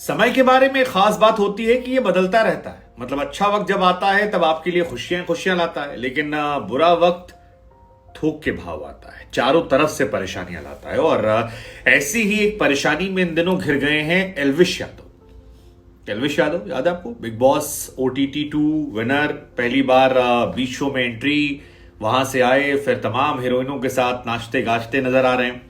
समय के बारे में खास बात होती है कि ये बदलता रहता है। मतलब अच्छा वक्त जब आता है तब आपके लिए खुशियां खुशियां लाता है, लेकिन बुरा वक्त थोक के भाव आता है, चारों तरफ से परेशानियां लाता है। और ऐसी ही एक परेशानी में इन दिनों घिर गए हैं एल्विश यादव। एल्विश यादव याद है आपको? बिग बॉस OTT 2 विनर, पहली बार बीच शो में एंट्री, वहां से आए, फिर तमाम हीरोइनों के साथ नाचते गाजते नजर आ रहे हैं।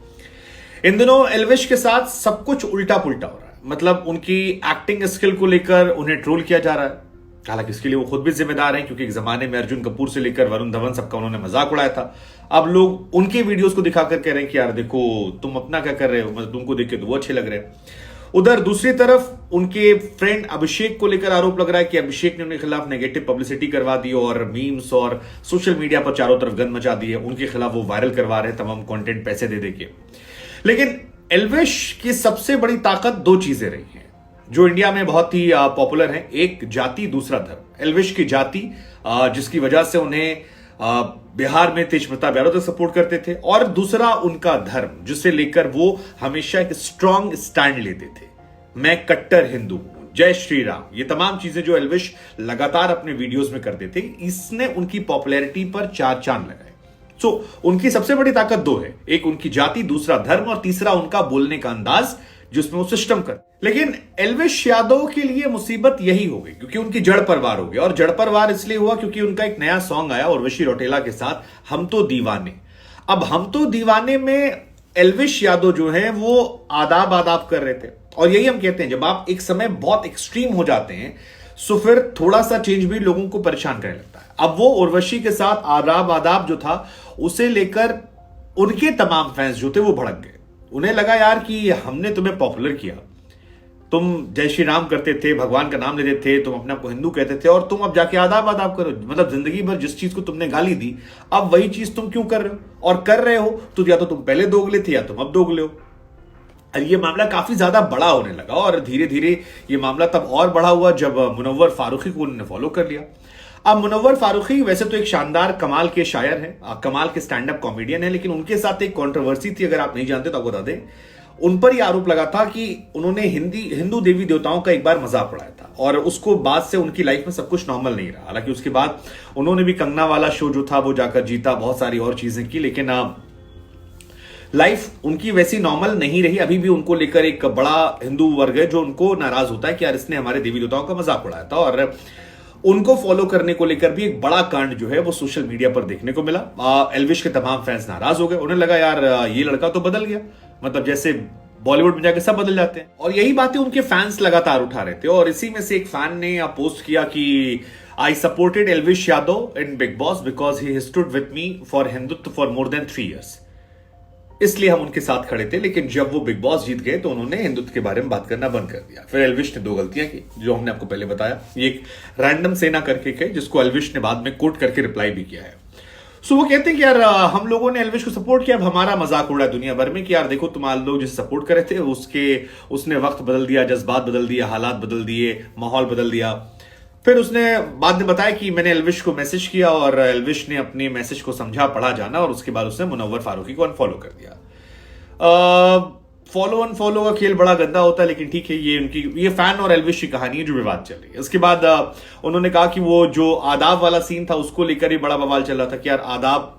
इन दिनों एल्विश के साथ सब कुछ उल्टा पुल्टा हो रहा है। मतलब उनकी एक्टिंग स्किल को लेकर उन्हें ट्रोल किया जा रहा है। हालांकि इसके लिए वो खुद भी जिम्मेदार हैं, क्योंकि एक जमाने में अर्जुन कपूर से लेकर वरुण धवन सबका उन्होंने मजाक उड़ाया था। अब लोग उनके वीडियोस को दिखाकर कह रहे हैं कि यार देखो तुम अपना क्या कर रहे हो, मतलब तुमको देख के तो वो अच्छे लग रहे हैं। उधर दूसरी तरफ उनके फ्रेंड अभिषेक को लेकर आरोप लग रहा है कि अभिषेक ने उनके खिलाफ नेगेटिव पब्लिसिटी करवा दी और मीम्स और सोशल मीडिया पर चारों तरफ गंद मचा दी है। उनके खिलाफ वो वायरल करवा रहे हैं तमाम कंटेंट पैसे दे देके। लेकिन एल्विश की सबसे बड़ी ताकत दो चीजें रही हैं जो इंडिया में बहुत ही पॉपुलर है। एक जाति, दूसरा धर्म। एल्विश की जाति जिसकी वजह से उन्हें बिहार में तेज प्रताप यादव तक सपोर्ट करते थे, और दूसरा उनका धर्म जिसे लेकर वो हमेशा एक स्ट्रांग स्टैंड लेते थे। मैं कट्टर हिंदू हूं, जय श्री राम, ये तमाम चीजें जो एल्विश लगातार अपने वीडियोस में करते थे, इसने उनकी पॉपुलैरिटी पर चार चांद लगाए। उनकी सबसे बड़ी ताकत दो है, एक उनकी जाति, दूसरा धर्म, और तीसरा उनका बोलने का अंदाज जिसमें वो सिस्टम कर। लेकिन एल्विश यादव के लिए मुसीबत यही हो गई क्योंकि उनकी जड़ परवार हो गया। और जड़ परवार इसलिए हुआ क्योंकि उनका एक नया सॉन्ग आया उर्वशी रौटेला के साथ, हम तो दीवाने। अब हम तो दीवाने में एल्विश यादव जो है वो आदाब आदाब कर रहे थे। और यही हम कहते हैं, जब आप एक समय बहुत एक्सट्रीम हो जाते हैं तो फिर थोड़ा सा चेंज भी लोगों को परेशान करने लगता है। अब वो उर्वशी के साथ आदाब आदाब जो था उसे लेकर उनके तमाम फैंस जो थे वो भड़क गए। उन्हें लगा यार कि हमने तुम्हें पॉपुलर किया, तुम जय श्री राम करते थे, भगवान का नाम लेते थे, तुम अपने आप को हिंदू कहते थे, और तुम अब जाके आदाब आदाब करो। मतलब जिंदगी भर जिस चीज को तुमने गाली दी, अब वही चीज तुम क्यों कर रहे हो? और कर रहे हो तो या तो तुम पहले दोगले थे या तुम अब दोगले हो। ये मामला काफी ज्यादा बड़ा होने लगा और धीरे धीरे ये मामला तब और बड़ा हुआ जब मुनव्वर फारूकी को उन्होंने फॉलो कर लिया। अब मुनव्वर फारूकी वैसे तो एक शानदार कमाल के शायर हैं, कमाल के स्टैंड अप कॉमेडियन है, लेकिन उनके साथ एक कंट्रोवर्सी थी, अगर आप नहीं जानते तो आपको बता दें। उन पर यह आरोप लगा था कि उन्होंने हिंदू देवी देवताओं का एक बार मजाक उड़ाया था, और उसको बाद से उनकी लाइफ में सब कुछ नॉर्मल नहीं रहा। हालांकि उसके बाद उन्होंने भी कंगना वाला शो जो था वो जाकर जीता, बहुत सारी और चीजें की, लेकिन लाइफ उनकी वैसी नॉर्मल नहीं रही। अभी भी उनको लेकर एक बड़ा हिंदू वर्ग है जो उनको नाराज होता है कि यार इसने हमारे देवी देवताओं का मजाक उड़ाया था। और उनको फॉलो करने को लेकर भी एक बड़ा कांड जो है वो सोशल मीडिया पर देखने को मिला। एल्विश के तमाम फैंस नाराज हो गए। उन्हें लगा यार ये लड़का तो बदल गया, मतलब जैसे बॉलीवुड में जाके सब बदल जाते हैं। और यही बातें उनके फैंस लगातार उठा रहे थे। और इसी में से एक फैन ने पोस्ट किया कि I supported Elvish Yadav in big boss because he stood with me for Hindutva for more than 3 years। इसलिए हम उनके साथ खड़े थे, लेकिन जब वो बिग बॉस जीत गए तो उन्होंने हिंदुत्व के बारे में बात करना बंद कर दिया। फिर एल्विश ने 2 गलतियां की जो हमने आपको पहले बताया। ये एक रैंडम सेना करके है जिसको एल्विश ने बाद में कोट करके रिप्लाई भी किया है। सो वो कहते हैं कि यार हम लोगों ने एल्विश को सपोर्ट किया, अब हमारा मजाक उड़ा दुनिया भर में कि यार देखो तुम्हारे लोग जिसे सपोर्ट करे थे उसने वक्त बदल दिया, जज्बात बदल दिया, हालात बदल दिए, माहौल बदल दिया। फिर उसने बाद में बताया कि मैंने एल्विश को मैसेज किया और एल्विश ने अपने मैसेज को समझा, पढ़ा, जाना, और उसके बाद उसने मुनव्वर फारूकी को अनफॉलो कर दिया। फॉलो अनफॉलो का खेल बड़ा गंदा होता है, लेकिन ठीक है, ये फैन और एल्विश की कहानी है जो विवाद चल रही है। उसके बाद उन्होंने कहा कि वो जो आदाब वाला सीन था उसको लेकर ही बड़ा बवाल चल रहा था कि यार आदाब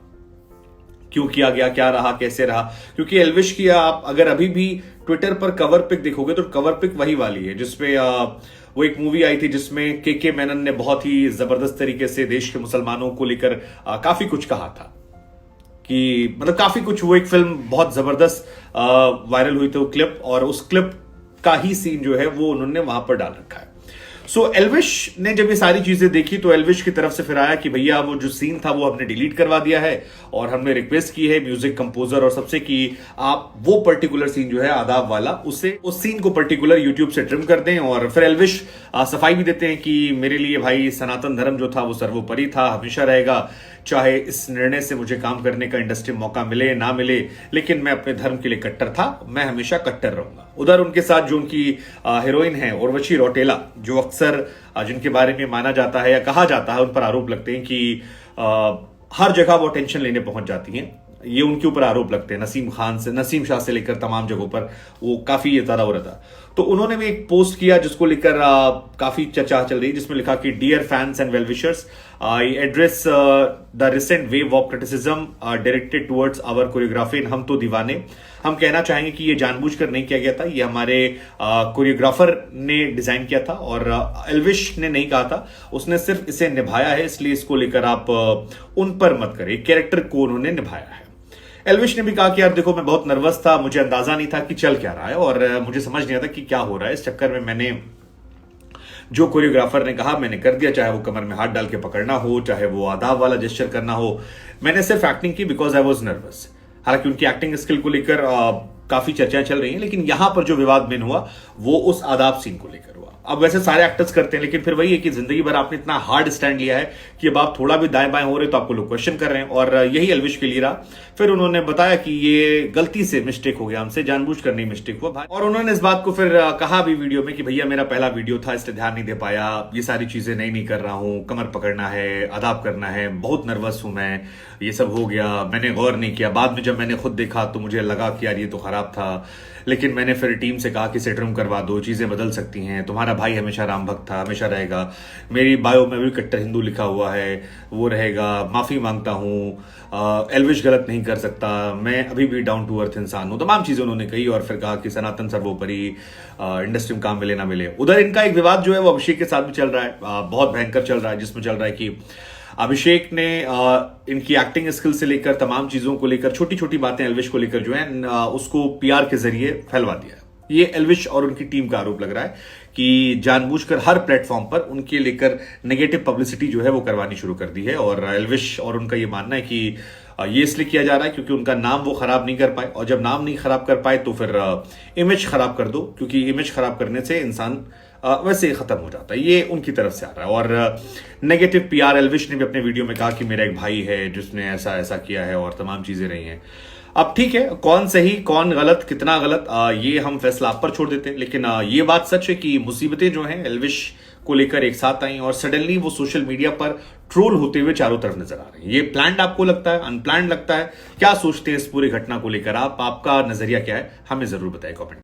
क्यों किया गया, क्या रहा, कैसे रहा। क्योंकि एल्विश की आप अगर अभी भी ट्विटर पर कवर पिक देखोगे तो कवर पिक वही वाली है जिसपे वो एक मूवी आई थी जिसमें के मेनन ने बहुत ही जबरदस्त तरीके से देश के मुसलमानों को लेकर काफी कुछ कहा था कि मतलब काफी कुछ। वो एक फिल्म बहुत जबरदस्त वायरल हुई थी वो क्लिप, और उस क्लिप का ही सीन जो है वो उन्होंने वहां पर डाल रखा है। सो एल्विश ने जब ये सारी चीजें देखी तो एल्विश की तरफ से फिर आया कि भैया वो जो सीन था वो हमने डिलीट करवा दिया है, और हमने रिक्वेस्ट की है म्यूजिक कंपोजर और सबसे कि आप वो पर्टिकुलर सीन जो है आदाब वाला उस सीन को पर्टिकुलर यूट्यूब से ट्रिम कर दें। और फिर एल्विश सफाई भी देते हैं कि मेरे लिए भाई सनातन धर्म जो था वो सर्वोपरि था, हमेशा रहेगा, चाहे इस निर्णय से मुझे काम करने का इंडस्ट्री मौका मिले ना मिले, लेकिन मैं अपने धर्म के लिए कट्टर था, मैं हमेशा कट्टर रहूंगा। उधर उनके साथ जो उनकी हीरोइन है उर्वशी रौटेला, जो अक्सर जिनके बारे में माना जाता है या कहा जाता है, उन पर आरोप लगते हैं कि हर जगह वो अटेंशन लेने पहुंच जाती हैं। ये उनके ऊपर आरोप लगते हैं, नसीम शाह से लेकर तमाम जगहों पर वो काफी ये तरह हो रहा था। तो उन्होंने भी एक पोस्ट किया जिसको लेकर काफी चर्चा चल रही है, जिसमें लिखा कि dear fans and well wishers, I address the recent wave of criticism directed towards our choreography in Hum Toh दीवाने। हम कहना चाहेंगे कि ये जानबूझकर नहीं किया गया था, ये हमारे कोरियोग्राफर ने डिजाइन किया था और एल्विश ने नहीं कहा था, उसने सिर्फ इसे निभाया है, इसलिए इसको लेकर आप उन पर मत करें। कैरेक्टर को उन्होंने निभाया है। एल्विश ने भी कहा कि यार देखो, मैं बहुत नर्वस था, मुझे अंदाजा नहीं था कि चल क्या रहा है और मुझे समझ नहीं आता कि क्या हो रहा है। इस चक्कर में मैंने जो कोरियोग्राफर ने कहा मैंने कर दिया, चाहे वो कमर में हाथ डाल के पकड़ना हो, चाहे वो आदाब वाला जेस्चर करना हो। मैंने सिर्फ एक्टिंग की बिकॉज आई वॉज नर्वस। हालांकि उनकी एक्टिंग स्किल को लेकर काफी चर्चाएं चल रही हैं, लेकिन यहां पर जो विवाद मेन हुआ वो उस आदाब सीन को लेकर हुआ। अब वैसे सारे एक्टर्स करते हैं, लेकिन फिर वही है कि जिंदगी भर आपने इतना हार्ड स्टैंड लिया है कि अब आप थोड़ा भी दाएं बाएं हो रहे तो आपको लोग क्वेश्चन कर रहे हैं, और यही एल्विश के लिए रहा। फिर उन्होंने बताया कि ये गलती से मिस्टेक हो गया, हमसे जानबूझकर नहीं मिस्टेक हुआ भाई। और उन्होंने इस बात को फिर कहा भी वीडियो में कि भैया मेरा पहला वीडियो था, इसलिए ध्यान नहीं दे पाया, ये सारी चीजें नहीं कर रहा हूं, कमर पकड़ना है, आदाब करना है, बहुत नर्वस हूं मैं, ये सब हो गया, मैंने गौर नहीं किया। बाद में जब मैंने खुद देखा तो मुझे लगा कि यार ये तो खराब था, लेकिन मैंने फिर टीम से कहा कि सेट रूम करवा दो, चीजें बदल सकती हैं, तुम्हारा भाई हमेशा राम भक्त था, हमेशा रहेगा, मेरी बायो में भी कट्टर हिंदू लिखा हुआ है, वो रहेगा, माफी मांगता हूं, एल्विश गलत नहीं कर सकता, मैं अभी भी डाउन टू अर्थ इंसान हूं, तमाम चीजें उन्होंने कही। और फिर कहा कि सनातन सर्वोपरि, इंडस्ट्री में काम मिले ना मिले। उधर इनका एक विवाद जो है वो अभिषेक के साथ भी चल रहा है, बहुत भयंकर चल रहा है, जिसमें चल रहा है कि अभिषेक ने इनकी एक्टिंग स्किल से लेकर तमाम चीजों को लेकर, छोटी छोटी बातें एल्विश को लेकर जो है उसको पीआर के जरिए फैलवा दिया है। ये एल्विश और उनकी टीम का आरोप लग रहा है कि जानबूझकर हर प्लेटफॉर्म पर उनके लेकर नेगेटिव पब्लिसिटी जो है वो करवानी शुरू कर दी है। और एल्विश और उनका ये मानना है कि ये इसलिए किया जा रहा है क्योंकि उनका नाम वो खराब नहीं कर पाए, और जब नाम नहीं खराब कर पाए तो फिर इमेज खराब कर दो, क्योंकि इमेज खराब करने से इंसान वैसे ही खत्म हो जाता है। ये उनकी तरफ से आ रहा है। और नेगेटिव पीआर, एल्विश ने भी अपने वीडियो में कहा कि मेरा एक भाई है जिसने ऐसा ऐसा किया है और तमाम चीजें रही हैं। अब ठीक है, कौन सही कौन गलत, कितना गलत, ये हम फैसला आप पर छोड़ देते हैं, लेकिन ये बात सच है कि मुसीबतें जो हैं एल्विश को लेकर एक साथ आई और सडनली वो सोशल मीडिया पर ट्रोल होते हुए चारों तरफ नजर आ रहे हैं। ये प्लान्ड आपको लगता है, अनप्लान्ड लगता है? क्या सोचते हैं इस पूरी घटना को लेकर आप? आपका नजरिया क्या है? हमें जरूर बताएं कमेंट।